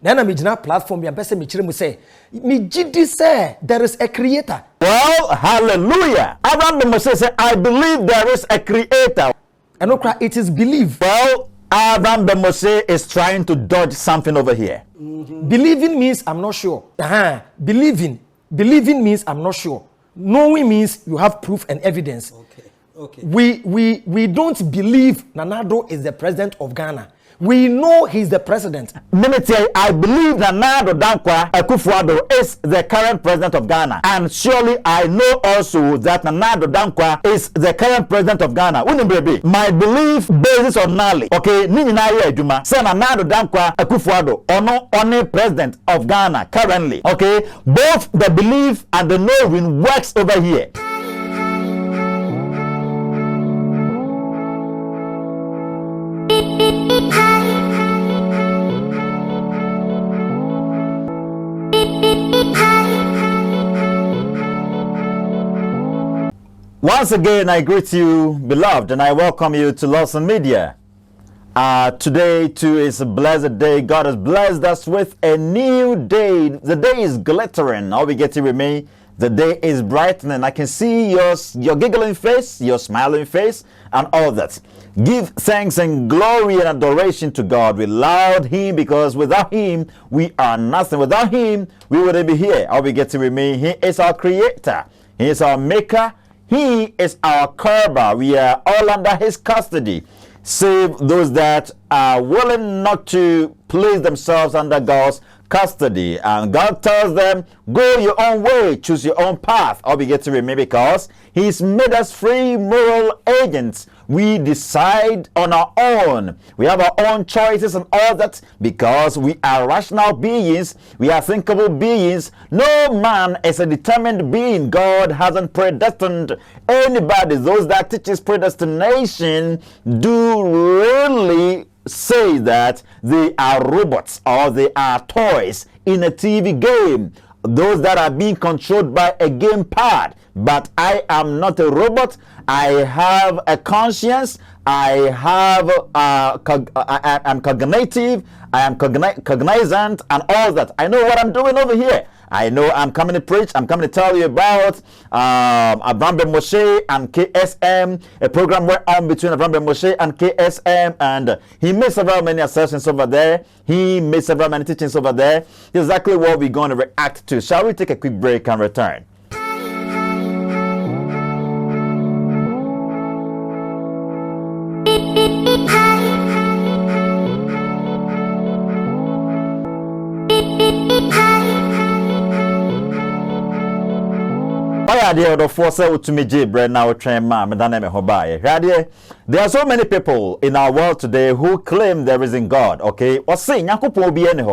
Nana mijina platform ya bese michire mu say mi gidi say there is a creator. Well, hallelujah. Avram say I believe there is a creator. And it is belief. Well, Avram is trying to dodge something over here. Believing means I'm not sure. Believing means I'm not sure. Knowing means you have proof and evidence. Okay. We don't believe Nanado is the president of Ghana. We know he's the president. I believe that Nana Dankwa Akufo-Addo is the current president of Ghana. And surely I know also that Nana Dankwa is the current president of Ghana. My belief basis on knowledge. Okay, Nini say Nana Dankwa Akufo-Addo only president of Ghana currently. Okay, both the belief and the knowing works over here. Once again, I greet you, beloved, and I welcome you to Lawson Media. Today, too, is a blessed day. God has blessed us with a new day. The day is glittering. All we get to remain, the day is brightening. I can see your giggling face, your smiling face, and all that. Give thanks and glory and adoration to God. We love Him because without Him, we are nothing. Without Him, we wouldn't be here. All we get to remain, He is our Creator. He is our Maker. He is our curber. We are all under His custody, save those that are willing not to place themselves under God's custody. And God tells them, go your own way, choose your own path. All we get to remember, because He's made us free moral agents. We decide on our own. We have our own choices and all that because we are rational beings. We are thinkable beings. No man is a determined being. God hasn't predestined anybody. Those that teaches predestination do really say that they are robots or they are toys in a TV game. Those that are being controlled by a gamepad. But I am not a robot. I have a conscience. I have I am cognitive. I am cognizant and all that. I know what I'm doing over here. I know I'm coming to preach. I'm coming to tell you about Avram Moshe and KSM, a program where I'm between Avram Moshe and KSM, and he made several many assertions over there. He made several many teachings over there. Exactly what we're going to react to. Shall we take a quick break and return? There are so many people in our world today who claim there isn't God. Okay, or say nyankopon bi ene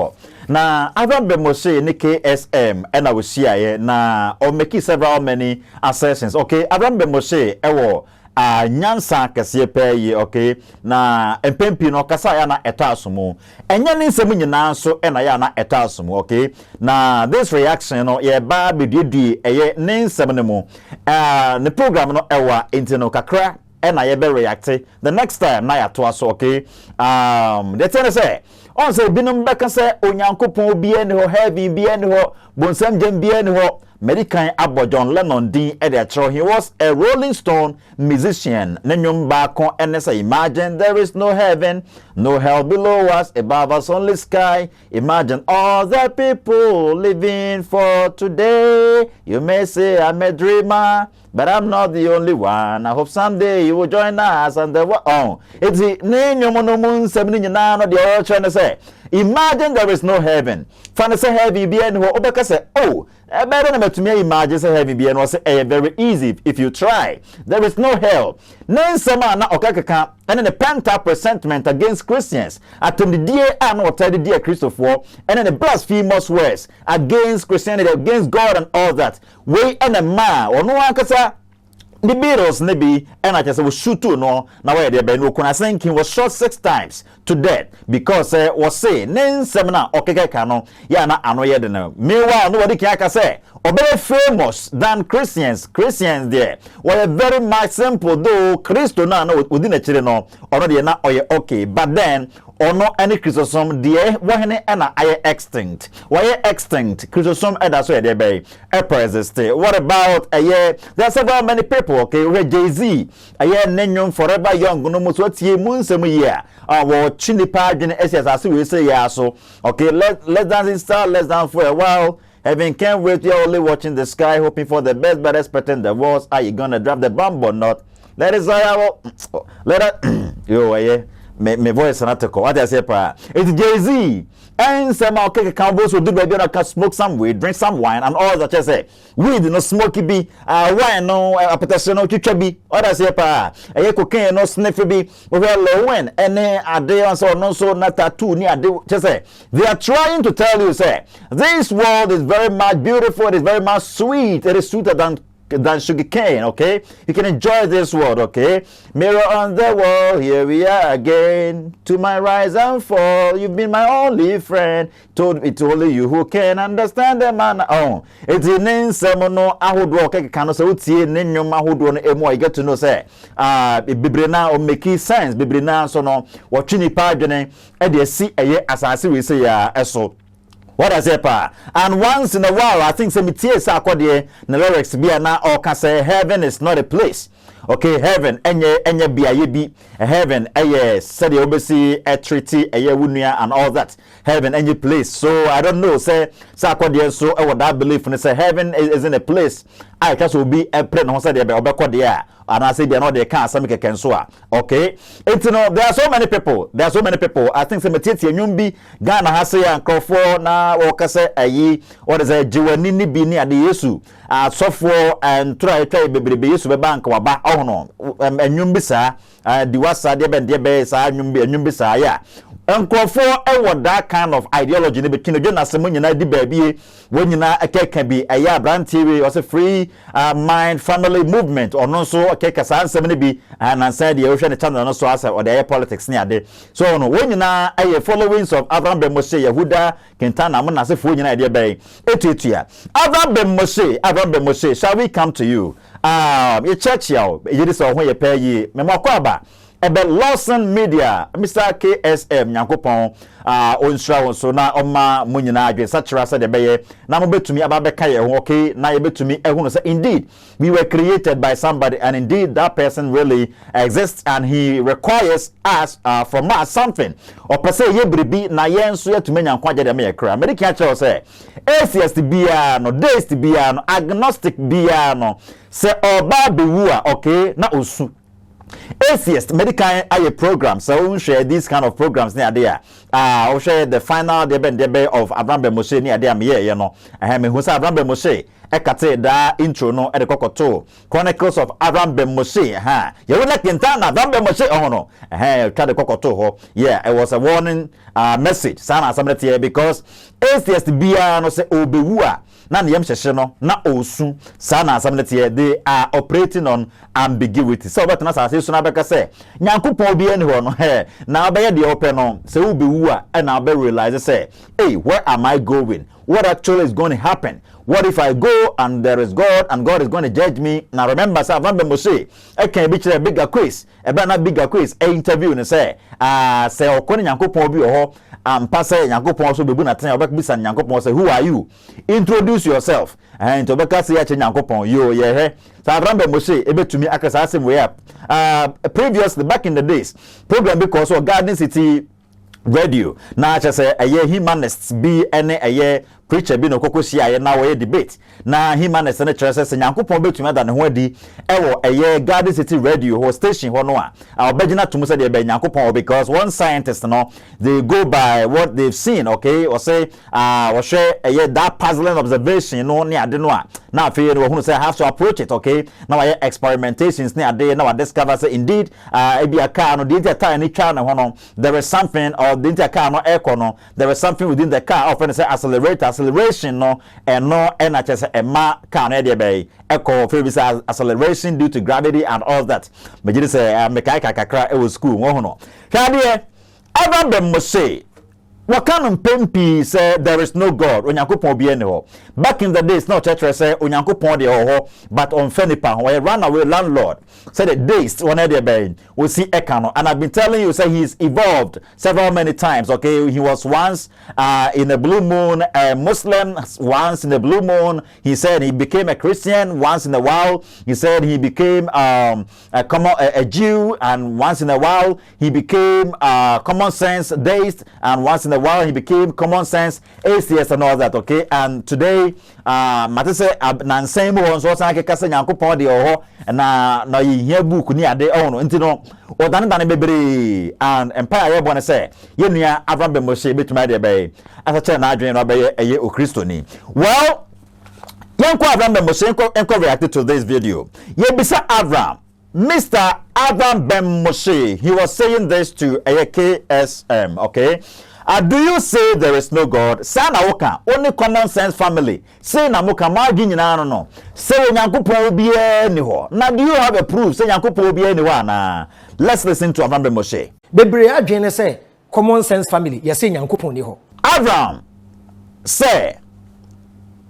na Avram Moshe ni KSM and I will see na or make several many assertions. Okay, Avram Moshe ewo nyansa kese peye. Okay, na empempi no kasa ya na etasumu enya ni nsem nyina so na ya na etasumu. Okay, na this reaction no ye ba bididi eye ne nsem ne mu the program no ewa intino kakra na ye be react the next time na ya to aso. Okay, the thing say on say binum beka say onyankopon bi ene ho heaven bi ene ho bonsam gem bi ene ho American Abo John Lennon din editor. He was a Rolling Stone musician. Nenyum bako and say, imagine there is no heaven, no hell below us, above us only sky. Imagine all the people living for today. You may say I'm a dreamer, but I'm not the only one. I hope someday you will join us and the it's the Nenyum 70 no the other trying to say. Imagine there is no heaven. Fancy say heaven be and Obeka say, oh, better than to me imagine say heaven be and was very easy if you try. There is no hell. Then some na okaka and then the pent up resentment against Christians. At the dear and what the dear Christopher and then the blasphemous words against Christianity, against God and all that. We and a man or no one can say the Beatles maybe and I just was shoot to no now where they been I think he was shot 6 times to death because was say nen semina okeke kano ya na ano ye de no meanwhile nobody can say or very famous than Christians. Christians there were very much simple, though Christo na no within a children already na okay, but then or no any Chrysostom dear wahene ana I extinct. Why extinct? Chrysostom that's where they be persist. What about a year? There are several many people, okay, we Jay-Z, a year Nenyum forever young, no most what ye moon some year. Our chini pardon as we say yeah, so okay, let's dance start, let's dance for a while. Heaven can't wait, you're only watching the sky, hoping for the best, but expecting the worst. Are you gonna drop the bomb or not? Let it let it yeah. Me voice not to call. What I say, it's Jay-Z. And some okay cowboys will do baby can smoke some weed, drink some wine, and all that. I say weed no smoky be, wine no appetition no chicha be. What I say, a cocaine no sniffy be. Well, low when and a day on so no so not tattoo near. Just say they are trying to tell you, say this world is very much beautiful. It is very much sweet. It is sweeter than sugar cane, okay? You can enjoy this world, okay? Mirror on the wall, here we are again. To my rise and fall, you've been my only friend. It's only you who can understand the man. Oh, it's in Semono, I would walk a canoe, so it's in your Mahood emo. I get to know, say, Bibrina or make sense, Bibrina, so no, watching the pardon, and they see a year as I see we say, so. What I say, pa? And once in a while, I think some tears are called the lyrics be now or can say heaven is not a place. Okay, heaven, enye be a be heaven, said the obesi, a treaty, a wunia, and all that. Heaven, any place. So I don't know, say, Sakwadi, so I would I believe when say heaven is in a place. I just will be a plain on said the and I say they are not they can't some can so okay. It's no there are so many people. There are so many people. I think some titi nyumbi Ghana has say and Crawford na wakase ayi what is a jiwanini bi ni ade Yesu software and try baby Yesu be bank wa ba no nyumbi sa diwasa de be sa nyumbi sa ya Crawford that kind of ideology ne between Jonas nyina di baby when nyina ekeka bi aya brand TV was a free mind family movement or no so okay kasa nsem bi and said the ocean channel no so as or the politics ne ade so no when nyina followings of Avram ben Moshe Yehuda Kentana mo na se fo nyina ade be etuetua Avram ben Moshe shall we come to you your church yaw e dey so ho ye pay yi me mo aba ebe Lawson Media Mr. KSM Nyankopon onsra so na oma munyina adwe sachira se de beye na mo betumi ababeka ye ho okay na ye betumi ehunu say indeed we were created by somebody and indeed that person really exists and he requires us from us something or per se ye bribi na ye nso yetumi nyankwa je de me kra American church say atheist bia no deist bia no agnostic bia no se oba bewu a okay na osu atheist medical aye program so we share these kind of programs near there we share the final debe of Avram ben Moshe near there me ye no me hu say Avram ben Moshe ekate da intro no e de kokoto Chronicles of Avram ben Moshe ye we like Kentana Avram ben Moshe no try de kokoto ho yeah it was a warning message sana assemblity here because atheist bia no say obewu a na ne yam hyehye no na osu sana assemblity here they are operating on ambiguity so but na say so na beka say nyankopon bia ni ho no na obeya de open no say obewu a na obe realize say hey where am I going what actually is going to happen what if I go and there is God and God is going to judge me now remember say Avram ben Moshe I can be a bigger quiz e be na bigger quiz e interview and say say okoni nyankopon bi ho pase nyankopon so bebu na ten obek bisa nyankopon say who are you introduce yourself and to beka say ya nyankopon yo ye so Avram ben Moshe e betumi akasa asem way up previously back in the days program because of Garden City radio na cha say aye humanists be ene aye preacher bi no kokosi aye na we debate na humanists na chere say nyankopon betumi ada ne ho adi ewo aye Garden City radio ho station ho no a obegina to say de be nyankopon because one scientist no they go by what they've seen okay or say or share aye that puzzling observation no ne ade no a na fe no hu say have to approach it okay now aye experimentations ne ade na discover say indeed e bi aka no the time ni twa na ho no there is something or the car no air no there is something within the car often say acceleration no and no NHS e ma car no dey be echo fe be acceleration due to gravity and all that but you say mechanical kakra e was school wo no hwa de Avram ben Moshe Wakanum pempi say there is no God. Onyankopon bi ene ho. Back in the days, no church say onyankopon de ho, but on fenipa where runaway landlord said the days one day be we see ekano. And I've been telling you, say he's evolved several many times. Okay, he was once in a blue moon a Muslim, once in a blue moon he said he became a Christian, once in a while he said he became a Jew, and once in a while he became common sense deist, and once in a while he became common sense atheist and all that. Okay, and today matese nansem won so san kekasa nyankopon de ho na ye book ni ade ono ntino odane dane bebre and empire ye bone say ye nua Avram Bemoshe betuma de be asache na adwen no be ye okristoni. Well, yanko Avram Bemoshe enko reacted to this video. Ye bisa Avram, Mr. Avram Bemoshe, he was saying this to KSM, okay? Do you say there is no God? Sana woka, only common sense family. Say na muka margin no. Say nyankopon obi ni ho. Now do you have a proof? Say nyankopon obi ni ho na. Let's listen to Avram Bemoshe. Bebre adwene say common sense family. You say nyankopon ni ho. Avram say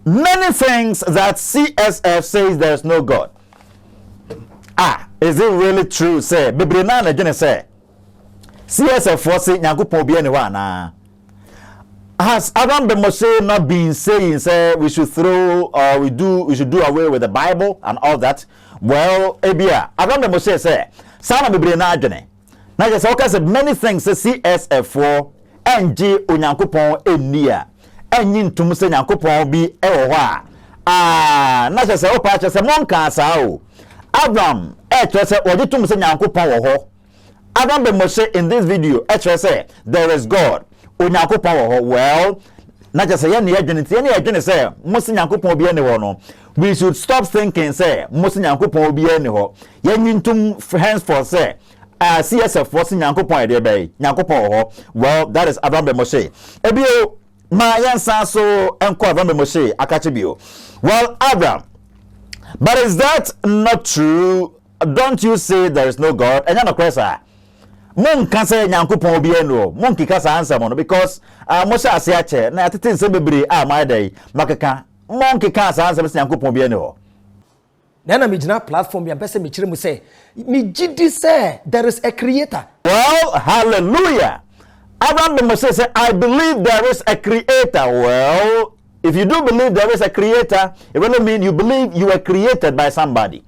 many things that CSF says there is no God. Is it really true? Say bebre na adwene say CSF for say nyankopon obi ni ho na. Has Avram Bemoshe not been saying say we should throw or we should do away with the Bible and all that? Well, ebia Avram Bemoshe say sana bebre na adwene. Na just okay said many things say CSF for NG onyankopon enia. Enyi ntum say nyankopon bi e wo ho na just say opa just say monka sa o. Avram just say ojitum say nyankopon wo ho. Avram Bemoshe in this video actually say there is God. Onyankopon wo ho. Well, na just say ye na adwene say musi nyankopon obi ene ho no. We should stop thinking say musi nyankopon obi ene ho. Ye nyintum henceforth say CSF for nyankopon e de be nyankopon wo ho. Well, that is Avram Bemoshe. Ebio ma yansa so enko Avram Bemoshe akache bio. Well, Avram, but is that not true? Don't you say there is no God? Enya no kwesa. Mon kan say nyankopon obi eno. Mon kika sa answer mo no because Moshe ase ache na atete se bebre my day makeka. Mon kika sa answer say nyankopon obi eno. Na me gina platform ya pese me kire mu say me gidi say there is a creator. Well, hallelujah. Avram Bemoshe say I believe there is a creator. Well, if you do believe there is a creator, it really means you believe you were created by somebody.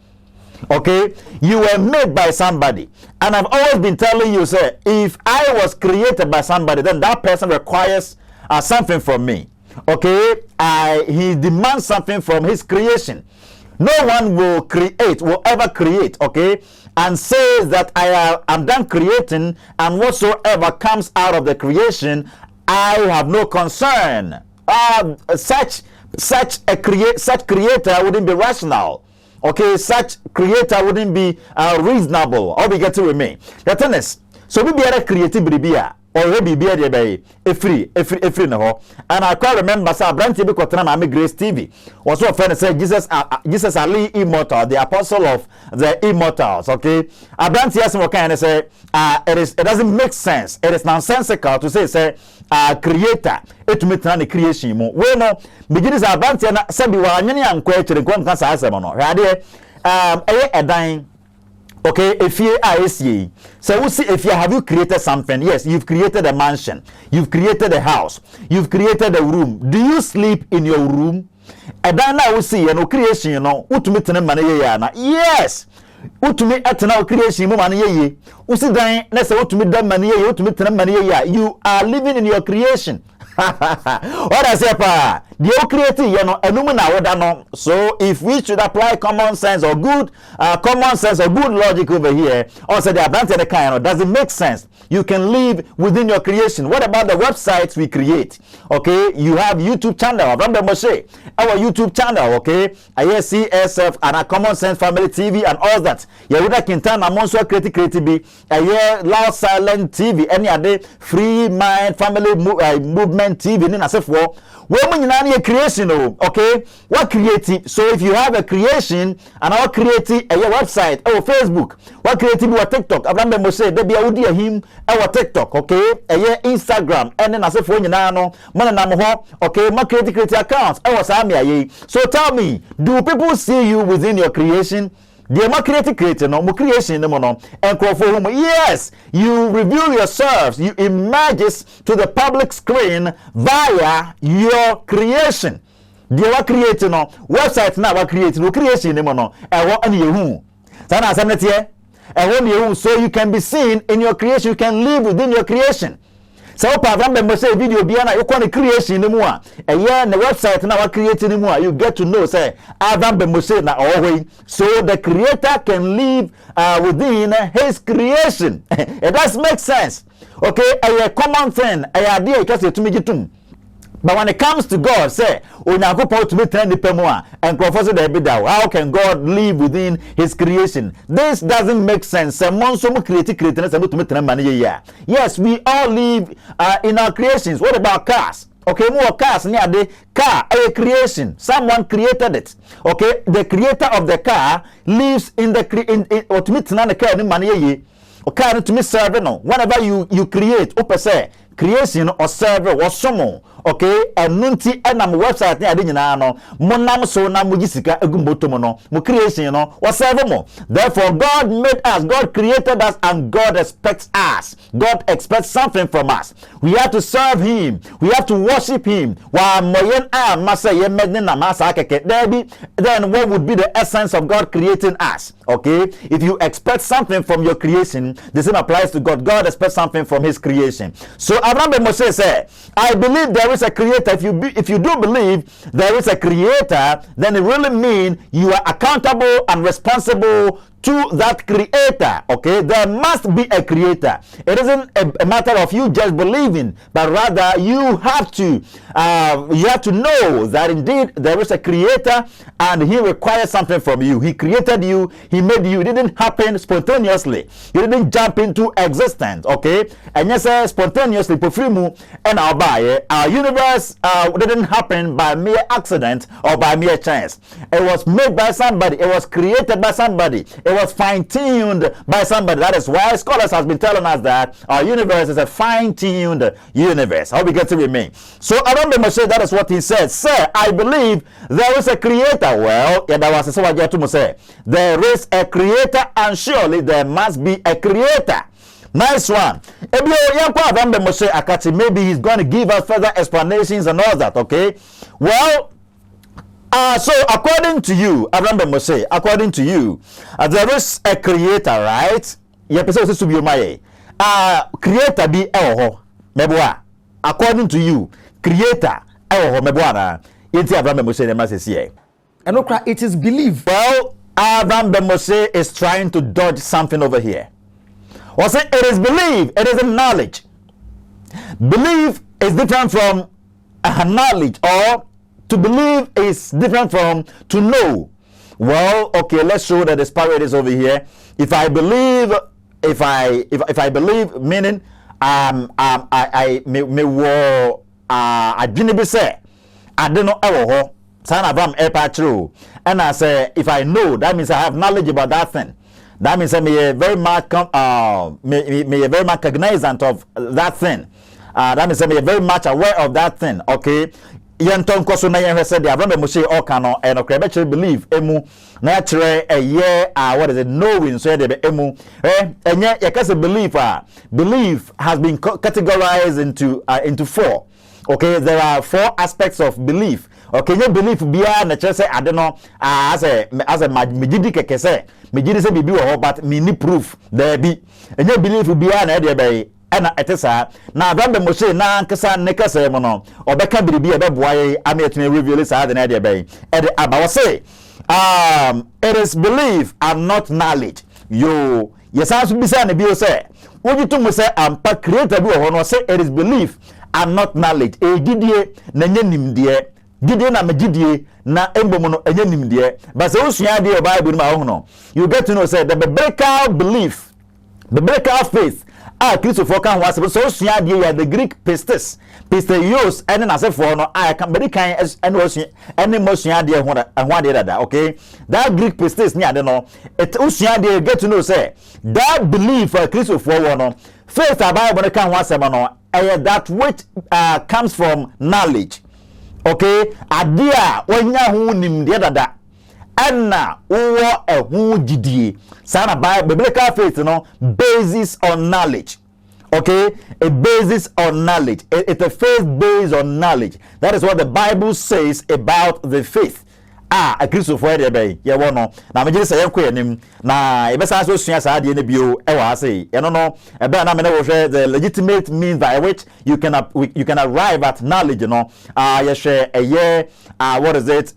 Okay, you were made by somebody, and I've always been telling you, say, if I was created by somebody, then that person requires something from me. Okay, he demands something from his creation. No one will ever create, okay, and says that I'm done creating, and whatsoever comes out of the creation, I have no concern. Such creator wouldn't be rational. Okay, such creator wouldn't be reasonable. All we get to with me. The thing is, so we be a creativity or be a free no. And I can remember say Branch be kwatena na Grace TV. Was so friend say Jesus Ali immortal, the apostle of the immortals. Okay, Branch yes what kind say it doesn't make sense. It is nonsensical to say creator it meet na the creation mo. We no begin say Branch na say bi wa anyane ankwa kire nkwa nka sa asem no. Hwade edan. Okay, if you are so we see if you have you created something. Yes, you've created a mansion, you've created a house, you've created a room. Do you sleep in your room? And then now we see creation, utumi tene mane ye na. Yes. Utumi etena creation mo mane ye. Usi dan na say utumi dan mane ye, utumi tene mane ye. You are living in your creation. What I say pa the creative enum na woda no. So if we should apply common sense or good logic over here, or say the advantage the kind doesn't make sense. You can live within your creation. What about the websites we create? Okay, you have YouTube channel Avram Bemoshe, our YouTube channel. Okay, CSF and a Common Sense Family TV and all that. Yehuda Kintan among so creative be Loud Silent TV, any other Free Mind Family Movement TV in asefo woman in creation. Okay, what creative? So if you have a creation and our creative a website or Facebook, what creative or TikTok, Avram Bemoshe they be audio him our TikTok, okay, Instagram, and then as if when you know, okay, my create accounts, so tell me, do people see you within your creation? The more creating no more creation no and for yes, you reveal yourselves, you emerges to the public screen via your creation. The what creating no website now what creating no creation no and what any who. Sana asemnetie and when you so you can be seen in your creation, you can live within your creation. So Avram be say video bia na you the creation ni mu a the website na wa create ni mu a you get to know say Avram be say na always so the creator can live within his creation. It does make sense. Okay, a common thing, a idea because you to me gitum. But when it comes to God, say, how can God live within his creation? This doesn't make sense. Yes, we all live in our creations. What about cars? Okay, more cars near the car, a creation. Someone created it. Okay, the creator of the car lives in the car to me serve no. Whenever you create, creation or server or someone. Okay, and nunti enam website ni ade nyina no monam so na mugisika egumboto mo no mo creation no whatever mo. Therefore God made us, God created us, and God expects us. God expects something from us. We have to serve him, we have to worship him. Wa moyen a masa ye medne na masa keke then what would be the essence of God creating us? Okay, if you expect something from your creation, the same applies to God. God expects something from his creation. So Avram ben Moshe said, I believe there is a creator. If you do believe there is a creator, then it really means you are accountable and responsible to that creator. Okay, there must be a creator. It isn't a matter of you just believing, but rather you have to know that indeed there is a creator and he requires something from you. He created you, he made you. It didn't happen spontaneously. You didn't jump into existence. Okay, and yes, spontaneously and our universe didn't happen by mere accident or by mere chance. It was made by somebody, it was created by somebody, it was fine-tuned by somebody. That is why scholars has been telling us that our universe is a fine-tuned universe. How we get to remain. So Avram ben Moshe, that is what he said. Sir, I believe there is a creator. Well, yeah, that was so I get to say. There is a creator, and surely there must be a creator. Nice one. Maybe he's going to give us further explanations and all that. Okay. Well, so according to you, Avram ben Moshe, according to you, there is a creator, right? Creator be meboa. According to you, creator meboa. Avram ben Moshe and it is belief. Well, Avram ben Moshe is trying to dodge something over here. Or say it is belief, it isn't knowledge. Belief is different from knowledge, or to believe is different from to know. Well, okay, let's show that the spirit is over here. If I believe, if I believe, meaning I didn't be say I don't know ever son Avram true. And I say if I know, that means I have knowledge about that thing. That means I may very much very much cognizant of that thing. That means I may very much aware of that thing. Okay. Yenton koso na yen said the Avram ben Moshe oka no and okre believe emu na chere a year what is it knowing so dey emu enye yakase belief has been categorized into four. Okay, there are four aspects of belief. Okay, you belief bia na chere say ade no as a megidi keke say megidi say bibi wo but me ni proof there be enye belief bia na dey be na etesa na Avram ben Moshe na nkesa ne kasa mo no obeka biribi e beboaye ametune reveal sa de na dey be e de abawo say it is belief and not knowledge. You yes as be say na bi o say wojitu mo say ampa creator bi wo no say it is belief and not knowledge. E gidie na nyanimde gidie na magidie na embomo no enyanimde but say osua de Bible ni ma ho no you get to know say the biblical belief, the biblical faith Christopher can was so the Greek pistis pisteios and as for no I can be kind as and was any motion idea okay that Greek pistis near the no it usia get to know say that belief Christopher no faith a Bible can one seven that which comes from knowledge. Okay, idea when you nim the other Anna or a who did sana biblical faith, basis on knowledge. Okay, a basis on knowledge. It's a faith based on knowledge. That is what the Bible says about the faith. A Christopher de bay, ya wono. Na me just say nim na e be sa so sua sa de ne bio e wa say. You know, e be na me no the legitimate means by which you can arrive at knowledge, you share a year what is it?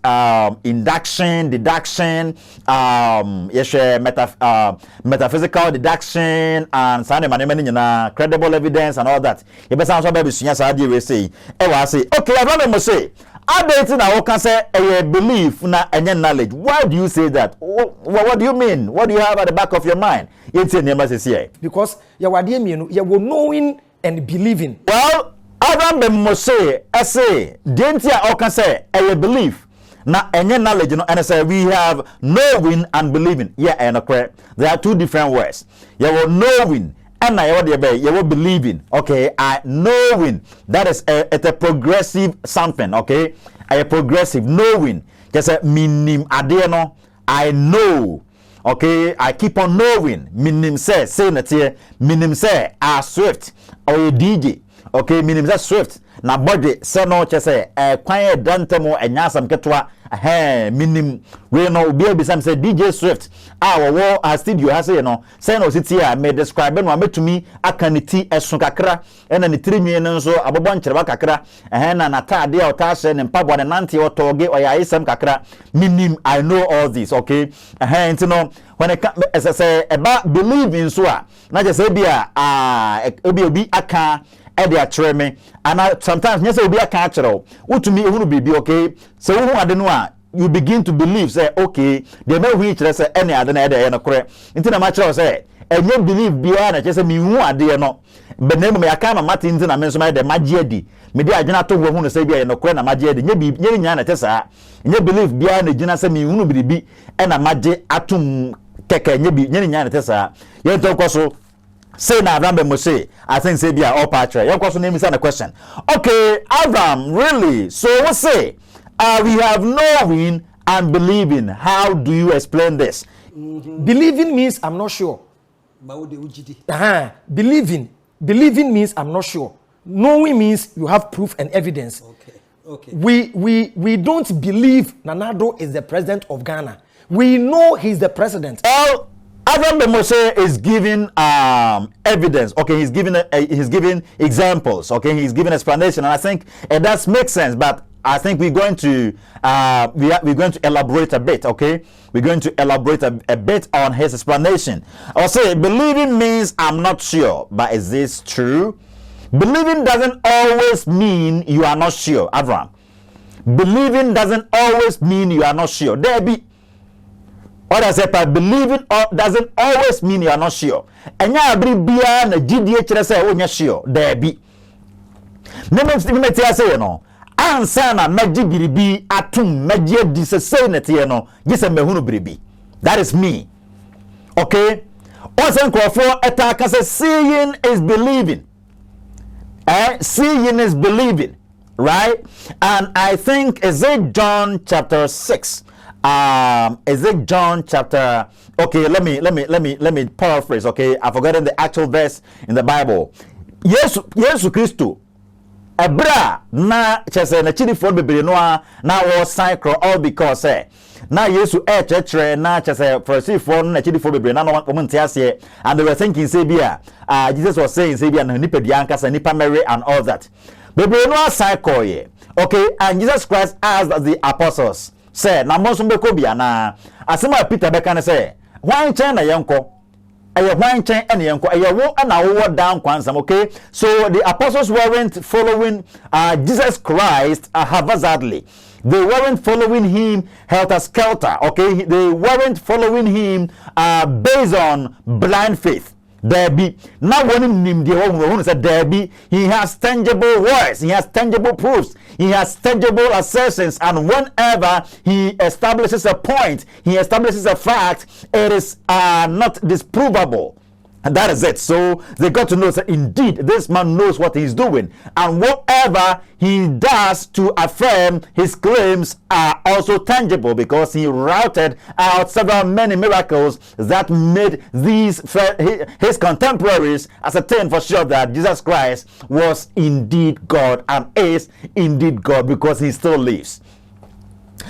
Induction, deduction, you share metaphysical deduction and sane mane na credible evidence and all that. E be sa so be sua sa de we say. E wa say, okay, Avram must say Adding now can say a belief na any knowledge. Why do you say that? What do you mean? What do you have at the back of your mind? Because you were knowing and believing. Well, Avram must say, I say, didn't you can say a belief na any knowledge, and I say we have knowing and believing. Yeah, and correct. There are two different words. You were knowing. And you will believing, okay? Knowing that is it's a progressive something, okay? A progressive knowing. Just a minim adeno. I know, okay? I keep on knowing. Minim say that here. Minim say swift or a DJ, okay? Minim say swift. Na body say no just say quiet dantemo enyasam ketwa minim we no be some say DJ Swift our studio has say no sit here me describe no metumi akaniti esun kakra ena ni tirinwi no so abobon kyereba kakra na natade a otase ne mpabo ne nante otoge oyayesem kakra minim. I know all this, okay? When it as I say about believing so na just say bia obi aka me and sometimes yes will be a catcher. What to me who be okay? So who I don't know. You begin to believe, say, okay, the may which say any other and correct. Into the match say, and you believe beyond just me who are there no. But name me I come Martin and I mention the Magiedi. Maybe I do not talk who say be no corner Magiedi. You be Yana Tessa. You believe beyond the Jina say me who be and a Magi atum keke, you be Yana Tessa. You talk also. Say now, Avram must say, I think say be all patria. Your question name is a question. Okay, Avram, really? So what say? We have knowing and believing. How do you explain this? Believing means I'm not sure. Believing means I'm not sure. Knowing means you have proof and evidence. Okay. We don't believe Nanado is the president of Ghana. We know he's the president. Avram Mose is giving evidence. Okay, he's giving examples. Okay, he's giving explanation, and I think it does make sense. But I think we're going to elaborate a bit. Okay, we're going to elaborate a bit on his explanation. I'll say believing means I'm not sure, but is this true? Believing doesn't always mean you are not sure, Avram. Believing doesn't always mean you are not sure. There be. What I say, but believing doesn't always mean you are not sure. And you are bia na GDH say oh sure. There be. Me say no. Ansa na meji biribi atum meji di say na tie no. Gise mehunu biribi. That is me. Okay? Once for attack say seeing is believing. Seeing is believing, right? And I think is it John chapter 6. Is it John chapter? Okay, let me paraphrase. Okay, I've forgotten the actual verse in the Bible. Yesu Christo ebra na chese na chidi for bebre no na wo cycle all because na Yesu church na chese for na chidi for bebre na no ntiase and they were thinking say bia Jesus was saying say bia na nipa diankasa nipa Mary and all that bebre no cycle ye. Okay, and Jesus Christ asked the apostles say na mo so mbeko bia na asema Peter beka ne say hwan chen na yenko hwan chen ene yenko wo na wo down kwansam. Okay, so the apostles weren't following Jesus Christ haphazardly. They weren't following him helter-skelter. Okay, they weren't following him based on blind faith. There be now one him the said there be he has tangible words, he has tangible proofs, he has tangible assertions, and whenever he establishes a point, he establishes a fact, it is not disprovable. And that is it. So they got to know that indeed this man knows what he's doing. And whatever he does to affirm his claims are also tangible, because he routed out many miracles that made his contemporaries ascertain for sure that Jesus Christ was indeed God and is indeed God, because he still lives.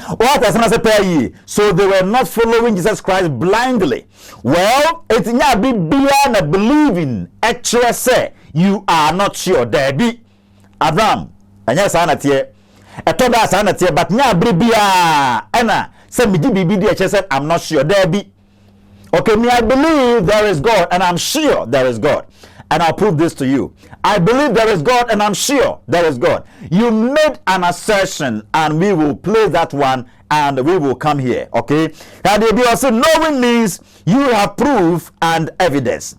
What does I say? So they were not following Jesus Christ blindly. Well, it's not be beyond believing. Actually, say you are not sure. There be Avram, and yes, I not here. I told us I not here, but now be Anna. Say me said I'm not sure. There be. Okay, me I believe there is God, and I'm sure there is God. And I'll prove this to you. I believe there is God, and I'm sure there is God. You made an assertion, and we will play that one, and we will come here. Okay? And they also knowing means you have proof and evidence.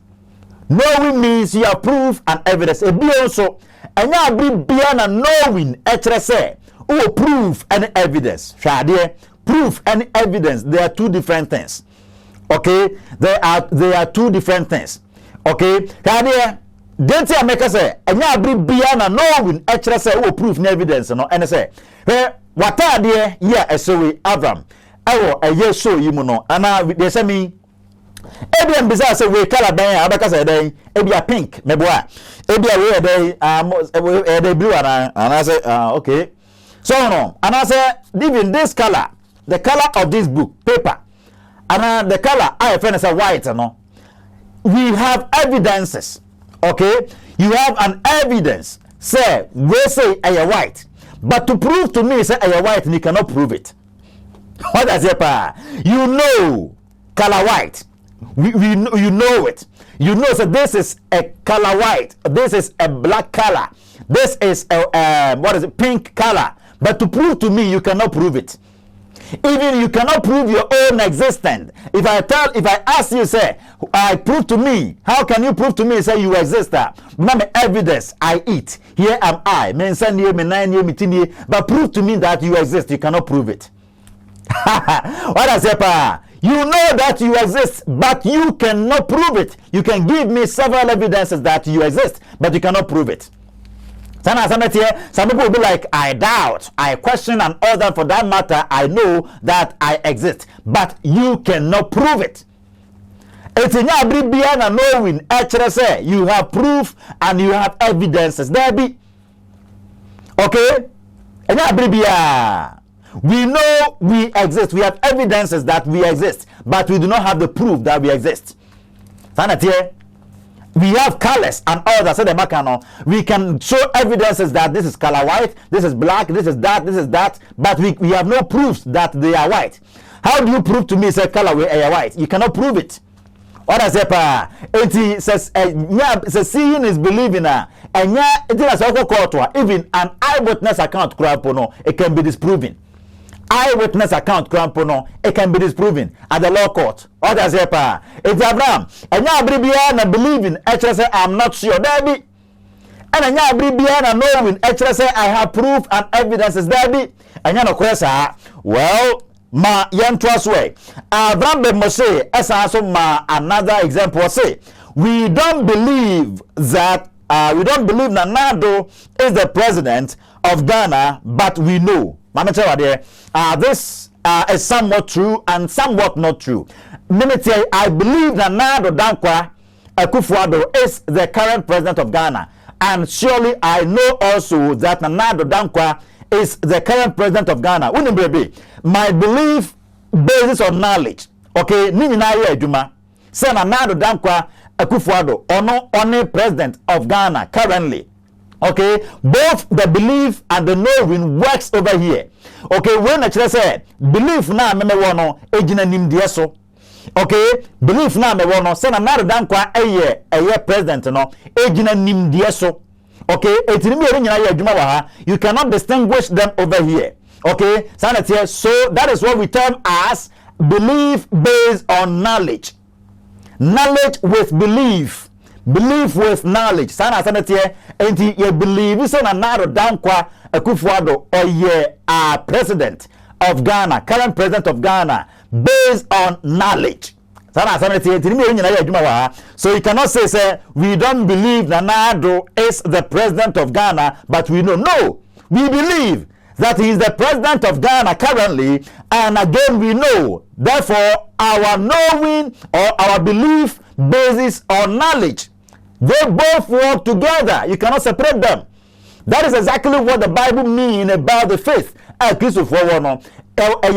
Knowing means you have proof and evidence. It be also, and now be beyond knowing. Say, oh, proof and evidence. Proof and evidence. They are two different things. Okay? They are two different things. Okay, can didn't I make us say, and now bring beyond knowing actually say, oh, proof and evidence, no, and I say, what are they? Yeah, so we Avram, a year so you know, and now they say me, Ebian bizarre say we color day, because a day, Ebia pink, me boy, Ebia red day, they blue, and I say, okay, so no, and I say, even this color, the color of this book, paper, and the color, I find say white, no. We have evidences, okay? You have an evidence. Say, we say I am white, but to prove to me say I am white, and you cannot prove it. What does it mean? You know color white. You know it. You know so this is a color white. This is a black color. This is a what is it? Pink color. But to prove to me, you cannot prove it. Even you cannot prove your own existence. If I ask you, say, I prove to me, how can you prove to me, say you exist? Remember evidence, I eat. Here am I. But prove to me that you exist. You cannot prove it. What does it mean? You know that you exist, but you cannot prove it. You can give me several evidences that you exist, but you cannot prove it. Some people will be like, I doubt, I question, and all that. For that matter, I know that I exist, but you cannot prove it. It's in your beyond and knowing. Actually, say you have proof and you have evidences. There be okay. We know we exist. We have evidences that we exist, but we do not have the proof that we exist. We have colors and all that. So the macano, we can show evidences that this is color white, this is black, this is that, but we have no proofs that they are white. How do you prove to me say color we are white? You cannot prove it. What does it It says seeing is believing. And yeah, it is also even an eyewitness account it can be disproven. Eyewitness account it can be disproven at the law court. What does it It's Avram. And now Bribiana believing actually say I'm not sure. There be. And now Bribiana knowing actually say I have proof and evidences. There be. And now question. Well, ma yan trust way. Avram be Moshe as also ma another example say we don't believe that Nanado is the president of Ghana, but we know. This is somewhat true and somewhat not true. I believe that Nana Dankwa Akufo-Addo is the current president of Ghana, and surely I know also that Nana Dankwa is the current president of Ghana. My belief basis on knowledge. Okay, say Nana Dankwa Akufo-Addo only president of Ghana currently. Okay, both the belief and the knowing works over here. Okay, when I say belief na me wono ejina nimdeɛ so. Okay, belief na me wono say na Nana Dankwa eye president no ejina nimdeɛ so. Okay, etini bi nyina ye adwuma wa ha. You cannot distinguish them over here. Okay, so that is what we term as belief based on knowledge. Knowledge with belief. Belief with knowledge. Sana sanete enti ye believe say na Nana Dankwa Akufo-Addo president of Ghana, current president of Ghana, based on knowledge. So you cannot say we don't believe Nana Addo is the president of Ghana, but we know. No, we believe that he is the president of Ghana currently, and again we know. Therefore, our knowing or our belief basis on knowledge, they both work together. You cannot separate them. That is exactly what the Bible means about the faith. A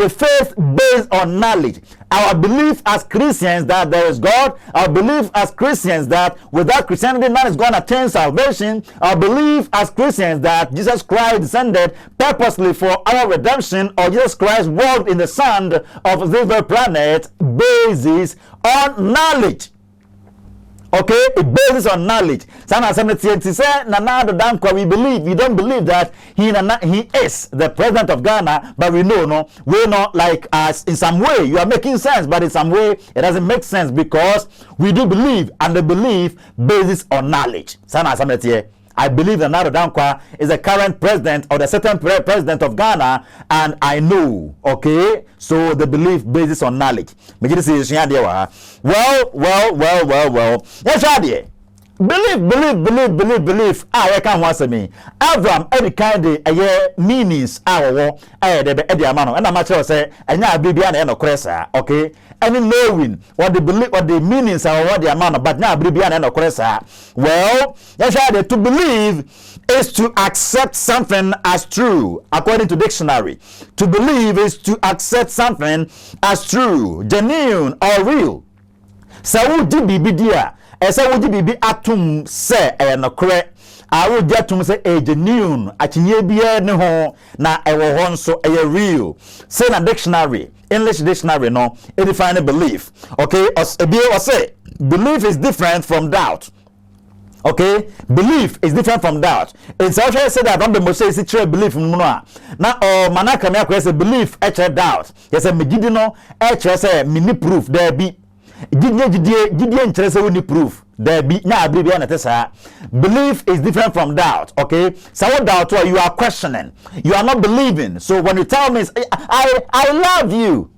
faith based on knowledge. Our belief as Christians that there is God. Our belief as Christians that without Christianity man is going to attain salvation. Our belief as Christians that Jesus Christ descended purposely for our redemption, or Jesus Christ walked in the sand of this very planet, basis on knowledge. Okay, it bases on knowledge. We believe, we don't believe that he is the president of Ghana, but we know, we're not like us. In some way, you are making sense, but in some way, it doesn't make sense because we do believe, and the belief bases on knowledge. I believe that Nana Dankwa is the current president or the certain president of Ghana, and I know, okay? So the belief basis on knowledge. Well. Yes, believe. I can't answer me. Avram, any kind of meanings, the amount, and I'm not sure say, and now baby and no cressa, okay? Any knowing what the belief, what the meanings are, what the amount, but now baby and no cressa. Well, yes, to believe is to accept something as true, according to dictionary. To believe is to accept something as true, genuine or real. So would you be dear? Ese would you be atum say no correct? I would get to say a genuine, a chinye no ho na ewo hon so a real. Say na dictionary, English dictionary no, it define a belief. Okay, or say belief is different from doubt. Okay, belief is different from doubt. It's actually said that don't be most say true belief now manaka me akwa say belief doubt. Yes, me gidi no say mini proof there be. Gidye interest we need proof. There be na abribia na tesa. Belief is different from doubt. Okay, so what doubt you are questioning, you are not believing. So when you tell me I love you,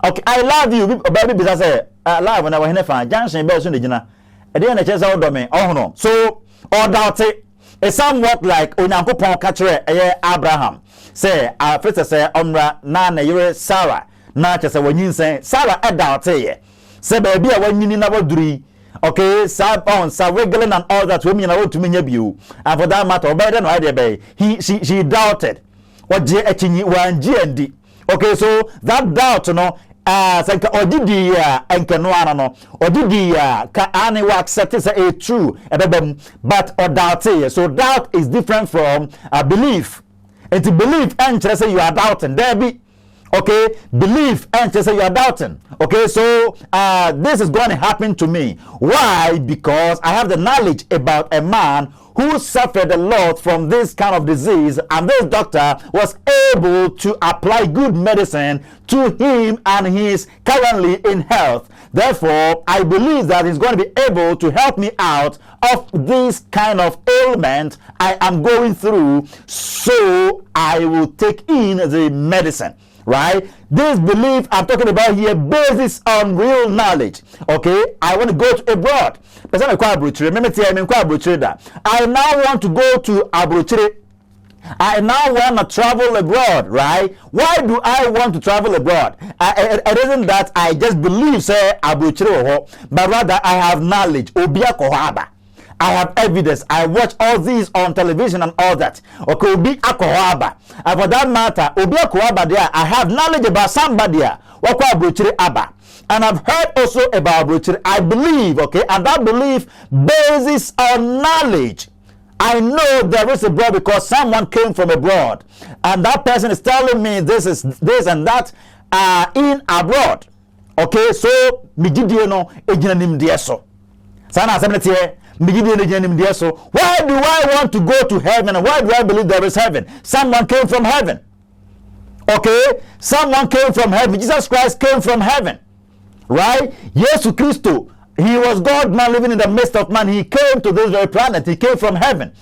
okay, I love you, baby, because I love when I was in a fan junction be so ndina e dey na chese odo me no. So or doubt it is somewhat like onyankopon ka kire Abraham say first say omra na yere Sarah na chese wanyin say Sarah doubt it. Say baby a wanyini na waduri, okay, sa wiggling and all that women are to me you, and for that matter better no idea bay she doubted what je echinyi wan gnd. Okay, so that doubt no sanka odidi ya enke no ana no odidi ya ka ani wa accept say a true ebebem, but or doubt. So doubt is different from belief. And to believe and say you are doubting there be. Okay, believe and just say you are doubting. Okay, so this is going to happen to me. Why? Because I have the knowledge about a man who suffered a lot from this kind of disease, and this doctor was able to apply good medicine to him, and he is currently in health. Therefore, I believe that he's going to be able to help me out of this kind of ailment I am going through, so I will take in the medicine. Right? This belief I'm talking about here basis on real knowledge. Okay? I want to go to abroad. I now want to go to Abrochire. I now want to travel abroad, right? Why do I want to travel abroad? It isn't that I just believe, say, Abrochire, but rather I have knowledge. I have evidence. I watch all these on television and all that. Okay, Obi Akohaba. And for that matter, Obi Akohaba there, I have knowledge about somebody here. Wako Abrochire Abba. And I've heard also about Abrochire. I believe, okay, and that belief basis on knowledge. I know there is abroad because someone came from abroad. And that person is telling me this and that in abroad. Okay, so Mijidino Ejinanim Dieso. Sana Seminary. Why do I want to go to heaven, and why do I believe there is heaven? Someone came from heaven. Okay? Someone came from heaven. Jesus Christ came from heaven. Right? Jesus Christo, he was God man living in the midst of man. He came to this very planet. He came from heaven.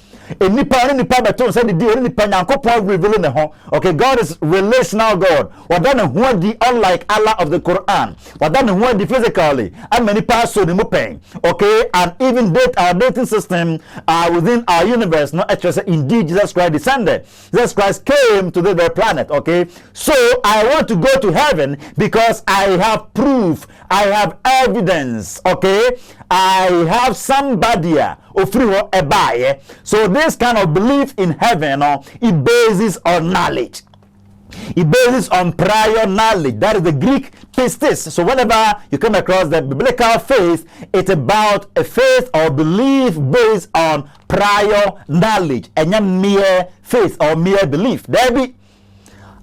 nipa beton say the deal nipa nyankopon revealing the ho. Okay, God is relational God. Wadane ho di unlike Allah of the Quran. Wadane ho di physically. And many so the pain. Okay, and even our dating system within our universe. No, actually, indeed, Jesus Christ descended. Jesus Christ came to the planet. Okay, so I want to go to heaven because I have proof. I have evidence. Okay, I have somebody so this kind of belief in heaven, it bases on knowledge. It bases on prior knowledge. That is the Greek pistis. So whenever you come across the biblical faith, it's about a faith or belief based on prior knowledge, and not mere faith or mere belief. There be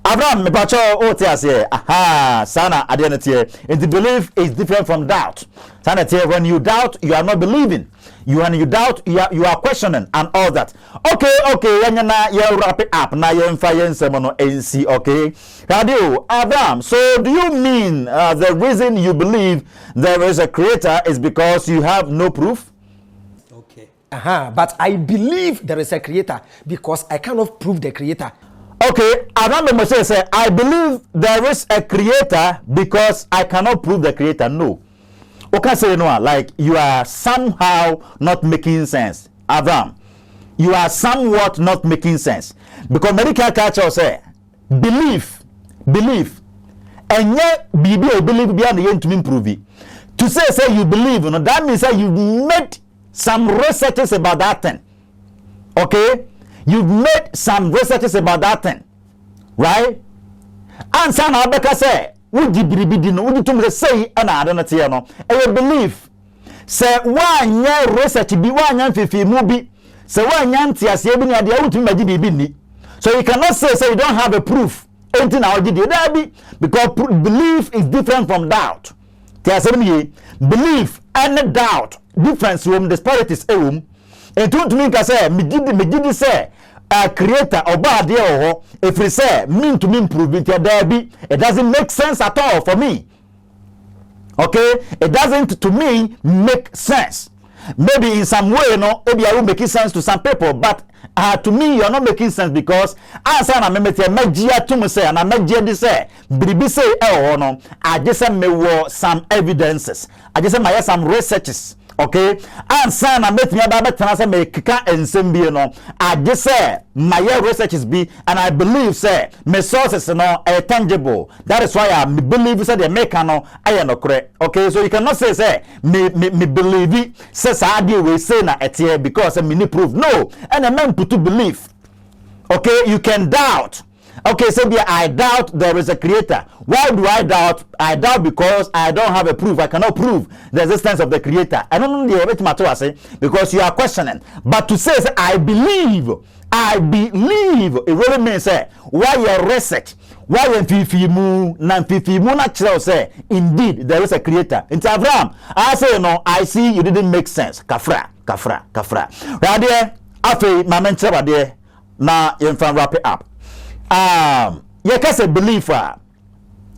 Avram, me pacho otias here. Aha, sana identity. And the belief is different from doubt. Sana when you doubt, you are not believing. When you doubt, you are questioning and all that. Okay, yanyana you wrap it up. Na yemfa semono NC. Okay, radio Avram. So do you mean the reason you believe there is a creator is because you have no proof? Okay. But I believe there is a creator because I cannot prove the creator. Okay, Avram Moshe say, I believe there is a creator because I cannot prove the creator. No. Okay, say no, like you are somehow not making sense. Avram, you are somewhat not making sense. Because medical culture say, belief, and yet believe beyond the end to improve it. To say you believe, that means that you've made some researches about that thing. Okay? You've made some researches about that thing, right? And some Abeka say, would you be say, and I don't know, and you believe. Say, 1 year research be 1 year 50 movie. Say, 1 year as you been at the ultimate BB. So you cannot say you don't have a proof. Anything I did there be because belief is different from doubt. Belief and doubt, difference from disparities. And to me, I say, me did say a creator or bad dear, if we say mean to mean prove it, there be, it doesn't make sense at all for me. Okay, it doesn't to me make sense. Maybe in some way, maybe I will make sense to some people, but to me, you're not making sense because as I remember, I to me say, and I make say, Bibi say, I just say me some evidences. I just say my some researches. Okay, and son, I met me about transfer make and symbi no. I just say my research be, and I believe say my sources no are tangible. That is why I believe say the make no I am not correct. Okay, so you cannot say me believe it. Says I do we say na etie because me need proof. No, and I meant to believe. Okay, you can doubt. Okay, so I doubt there is a creator. Why do I doubt? I doubt because I don't have a proof. I cannot prove the existence of the creator. I don't know the matter I say because you are questioning. But to say I believe, it really means say why you research, why you fifimu natural say indeed there is a creator. In Avram, I say I see you didn't make sense. Kafra. Right there, after my mentor there, now you can wrap it up. You can say believer.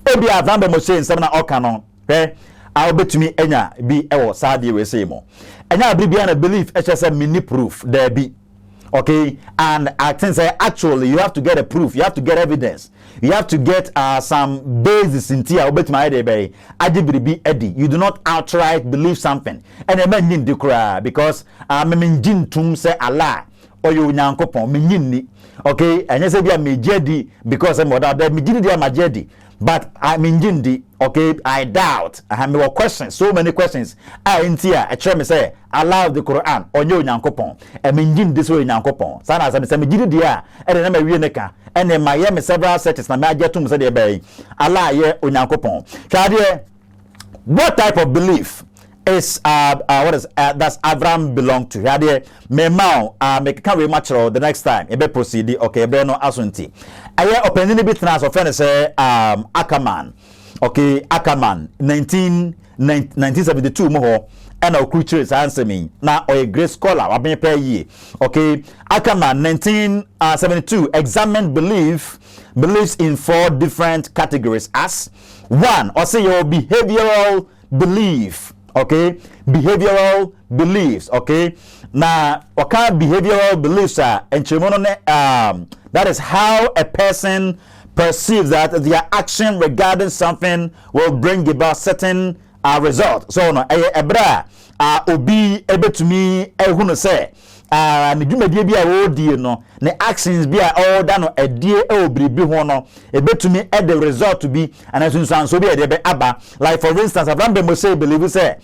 Ebi Avram be Moshe nsem na okano. I will bet to me enya be ewo sadi we say mo. Enya be na belief say mini proof there be. Okay, and I think say actually you have to get a proof, you have to get evidence, you have to get some basis in tia obet my be be edi. You do not outright believe something. And a man need because me jin tum say Allah or you nyankopon me nyinni. Okay, and yes, be me jedi because I'm other me jidi my jedi. But I'm in Jindi, okay, I doubt. I have more questions, so many questions. I in here, I try me say, allow the Quran on your Yankopon. I'm in Jindi this way Yankopon. Sana as I'm saying, Jidi, and then I'm a Vieneka, and then Miami several settings, and I get to say, bay, Allah, yeah, on Yankopon. Chadia, what type of belief is what is does Avram belong to? Chadia, me mau, make carry much the next time. Ebe proceed, okay, ebe no asunti. I open bit trans of say Ackerman. Okay, Ackerman 1972 moho and our creatures answer me. Now a great scholar, I've been per year. Okay, Ackerman 1972 examined beliefs in 4 different categories as 1, or say your behavioral belief. Okay, behavioral beliefs. Okay, now what kind of behavioral beliefs are? And that is how a person perceives that their action regarding something will bring about certain result. So no, ebra obi ebetumi ehunu say ne dwumadie bi a wo die no ne actions bi a all da no edie e obribi ho no ebetumi the result to be and so bi e be aba. Like for instance, Avram be Mose believe say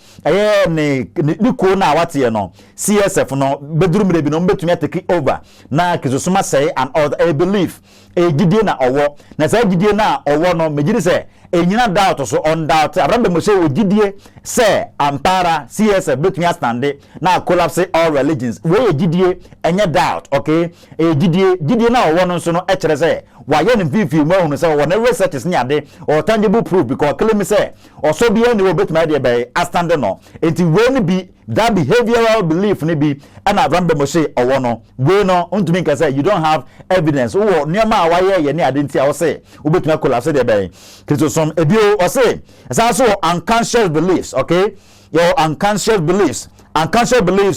ne ko na awate no CSF no beduru mre bi no betumi take over na kizosoma say and all a belief gidie na owo na say gidie na owo no megiri say enyina doubt so on doubt. Avram be Mose ogidie say ampara CSF betumi stand na collapse all religions we gidie enye doubt. Okay, gidie na owo no so no e kire say waye ne fifi mu ahunu say won research ni ade or tangible proof because claim say also bi any betumi dey be stand no enti we ni bi that behavioral belief ni bi and Avram be Mose owo no we no untumi nka say you don't have evidence wo niam a waye ye ni ade ntia wo say wo betumi collapse dey be Kristo som ebio wo say so unconscious beliefs. Okay, your unconscious beliefs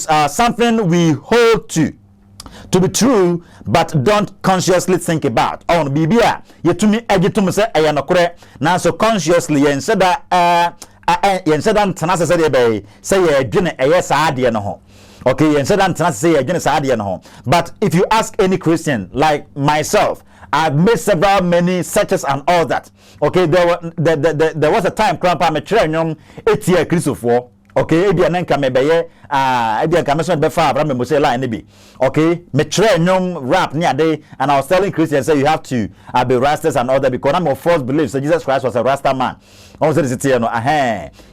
are something we hold to be true but don't consciously think about. On bibia yetumi egitum say ayanokore na so consciously yen said that ntana say dey be say ye dwene saa ade no ho. Okay, yen said ntana say ye dwene saa ade no ho. But if you ask any Christian like myself, I've made many searches and all that. Okay, there was a time grandpa me try nyom 8 year Christopher. Okay, ebi anenka mebeye ebi anka meso be fa Avram Mose line bi. Okay, me try nyom rap ni ade, and I was telling Christians say you have to be rastas and all that because I'm of false belief so Jesus Christ was a rasta man. I was say you know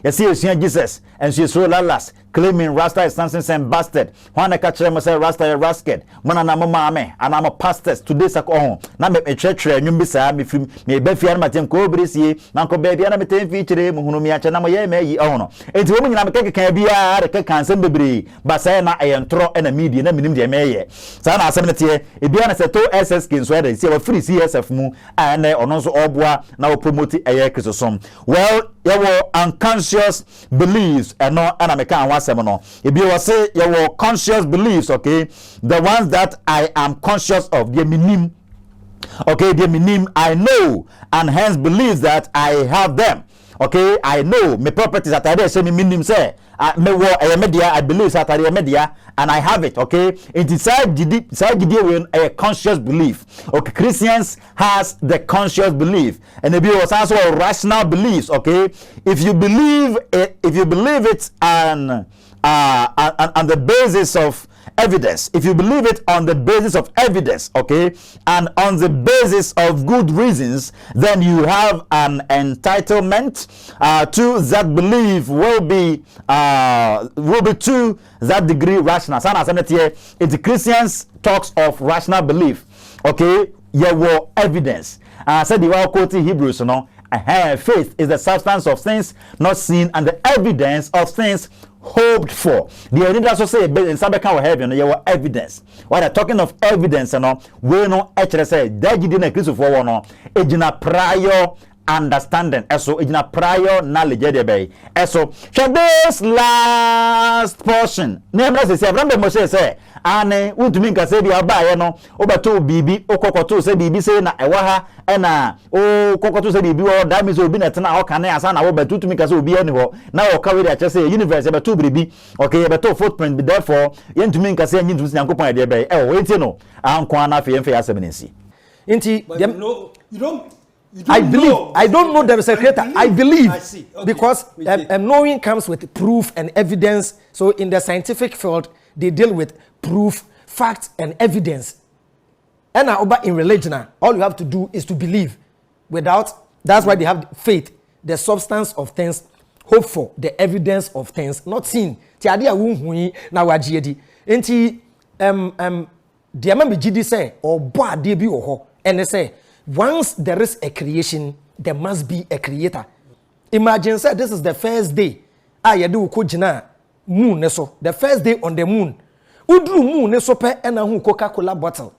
you see Jesus and she is so lalas claiming rasta is something some bastard. When I catch them say rasta is rascal. Mana na mama me and I'm a pastor today sako na me church nyom bi sa me film me be fia na matem ko obrisie na ko be bia na me tem feature mu hunu me acha na mo ye me yi no. Enti wo mu nyina me keke bia de keke ansem bebre ba say na ayentro na media na minim de meye sa na asem ne te e bia na se to SSK so de se wa free CSF mu and ono so oboa na wo promote eye Kristosom. Well, your unconscious beliefs and no anameka and one seminar. If you say your conscious beliefs, okay, the ones that I am conscious of, the minim, okay, the minim, I know and hence believes that I have them. Okay, I know my properties that I say me minim say me wo media I believe that I media and I have it. Okay, it is a conscious belief. Okay, Christians has the conscious belief and it was also a rational beliefs. Okay, if you believe it on the basis of evidence, if you believe it on the basis of evidence, okay, and on the basis of good reasons, then you have an entitlement to that belief will be to that degree rational. Sana here, if the Christians talks of rational belief, okay, yeah, well, evidence. Said the well quoting Hebrews, you know, faith is the substance of things not seen and the evidence of things hoped for. The only also say in some kind of heaven, you have evidence. While they're talking of evidence, you know, we know actually say that you didn't Christ for no, prior understanding. So in a prior knowledge, so this last portion. Nevertheless, say Avram Mose say, ane untumi nka say bi aba no obato bibi okokoto say bibi say na ewa ha na o kokoto say bibi o that means obi na tena o kan asa na wo batutumi nka say obi ani ho na o ka we dey say universe beto bibi okay beto footprint be therefore yentumi nka say nyintumi nyankopon dey be o enti no anko na fe yemfe asemenensi enti you don't I believe. I don't know there is a creator. I believe. I see. Okay. Because knowing comes with proof and evidence. So in the scientific field, they deal with proof, facts, and evidence. And in religion, all you have to do is to believe. That's why they have faith, the substance of things, hope for the evidence of things not seen. Tiadia wunhui na wajiedi. Enti diamambi jidi say or boa debi oho and they say. Once there is a creation, there must be a creator. Imagine, say, this is the first day. You ko jina moon neso. The first day on the moon. Udru moon neso pe ena Coca-Cola bottle.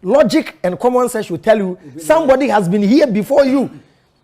Logic and common sense should tell you somebody has been here before you.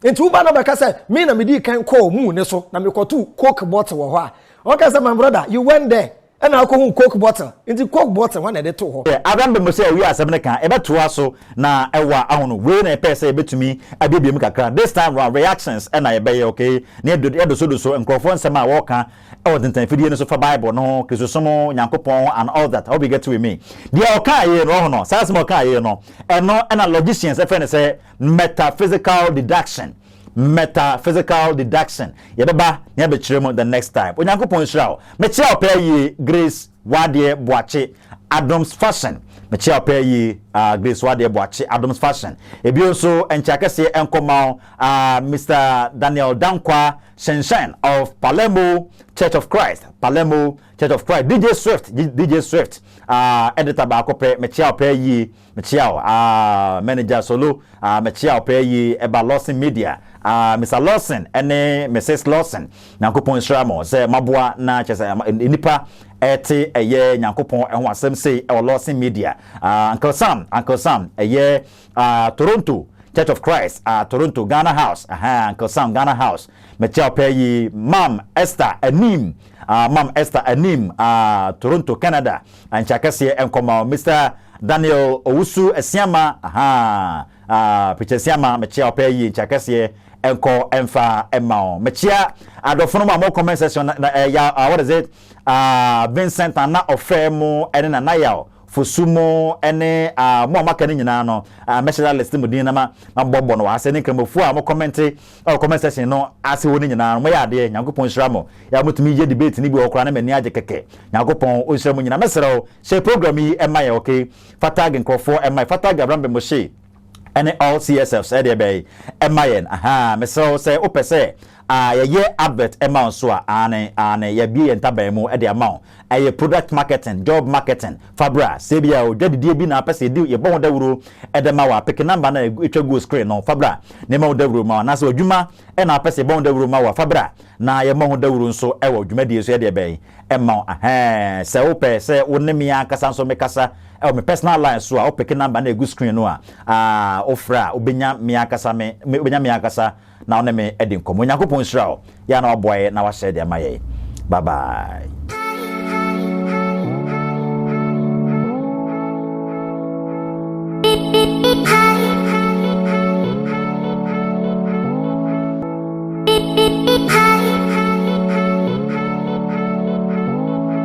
Enti uba no beka say me na me di kan call mu ne so na me kotu coke bottle wo ho a. Okay say my brother, you went there. And I call coke bottle. Into coke bottle one de to ho. Yeah, Avram be mo say we asem ne kan e beto so na ewa ahono we na pe say betumi abebiem kakra. This time round reactions and I be okay. Na edo so nkrofo nsem a wo kan e wodentan fidie no so for Bible no kesosomo Nyankopon and all that. How we get to me. The oka ye no ho no. Sas mo ka ye no. Eno na logicians e friend say metaphysical deduction. Metaphysical deduction. Yebeba na be chiremo the next time. Onyankopon hira. Me chia opa yi Grace Wade Boache Adams Fashion. Me chia opa yi Grace Wade Boache Adams Fashion. Ebio so enchakese enkoma Mr. Daniel Dankwa Shenshen of Palermo Church of Christ. Palermo Church of Christ. DJ Swift. Editor ba akope me chia opa yi me chia manager solo me chia opa yi eba Lawson Media. Mr. Lawson ene Mrs. Lawson Nyankopon Shramo say maboa na chese nipa ete eye Nyankopon ehwo asem say e Lawson Media. Uncle Sam eye Toronto Church of Christ Toronto Ghana House. Uncle Sam Ghana House me chia pay Mam Esther Anim Toronto Canada and chakase enkoma Mr. Daniel Owusu Esiama Preacher Siama me chia pay chakase enko emfa emao mechia adofo no ma comment section what is it Vincent na ofemu ene na yaw fosumo ene mo amaka ni nyina no message list mu din na ma bobbo no ase ne kremofu a mo comment section no ase woni nyina no mo ya de Nyankopon hira ya mutumi je debate ni bi okra na mani age keke Nyankopon o hira mu nyina mesero share program yi emaye okay fatag nkofo emaye fatag Avram be mo she and all CSF said be emayen me say opese ye advert amount so ane ye bi entaban mu e de amount ye product marketing job marketing fabra sebia o dwedie bi na pese di ye bon dawuro e de ma wa pick number na etwa go screen no fabra ne ma dawuro ma na so adwuma e na pese bon dawuro ma wa fabra na ye ma dawuro nso e wa adwuma die so e de be ema se opese wonne akasa nso me kasa me personal line so o pick number na go screen no ofra obenya me akasa obenya me akasa na one me edin komo Nyankopon hira ya na oboye na wa share de amaye bye bye.